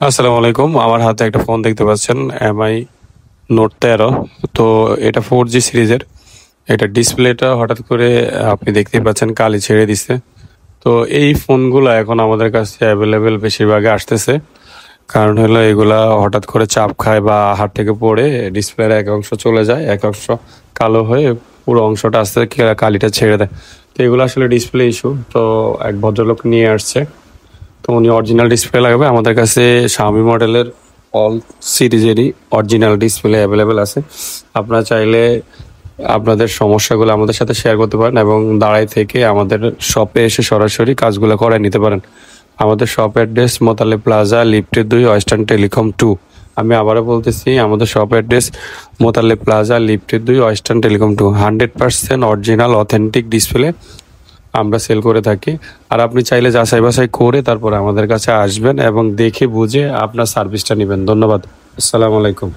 আসসালামু আলাইকুম। আমার হাতে একটা ফোন দেখতে পাচ্ছেন, এমআই নোট 13। তো এটা 4G সিরিজের। এটা ডিসপ্লেটা হঠাৎ করে আপনি দেখতেই পাচ্ছেন কালি ছেড়ে দিছে। তো এই ফোনগুলো এখন আমাদের কাছে অ্যাভেলেবেল বেশিরভাগই আসতেছে। কারণ হলো এগুলা হঠাৎ করে চাপ খায় বা হাত থেকে পড়ে ডিসপ্লের এক অংশ চলে যায়, এক অংশ কালো হয়ে পুরো অংশটা আস্তে কালিটা ছেড়ে দেয়। তো এগুলো আসলে ডিসপ্লে ইস্যু। তো এক ভদ্রলোক নিয়ে আসছে, তো উনি অরিজিনাল ডিসপ্লে লাগবে। আমাদের কাছে Xiaomi মডেলের অল সিরিজেরই অরিজিনাল ডিসপ্লে অ্যাভেলেবেল আছে। আপনারা চাইলে আপনাদের সমস্যাগুলো আমাদের সাথে শেয়ার করতে পারেন এবং দাঁড়াই থেকে আমাদের শপে এসে সরাসরি কাজগুলো করায় নিতে পারেন। আমাদের শপ অ্যাড্রেস মোতালে প্লাজা, লিফটের 2, ওয়েস্টার্ন টেলিকম 2। আমি আবারও বলতেছি, আমাদের শপ অ্যাড্রেস মোতালে প্লাজা, লিফটের 2, western telecom 2। 100% original authentic display আমরা সেল করে থাকি। আর আপনি চাইলে যাচাই বাছাই করে তারপরে আমাদের কাছে আসবেন এবং দেখে বুঝে আপনার সার্ভিসটা নেবেন। ধন্যবাদ। আসসালামু আলাইকুম।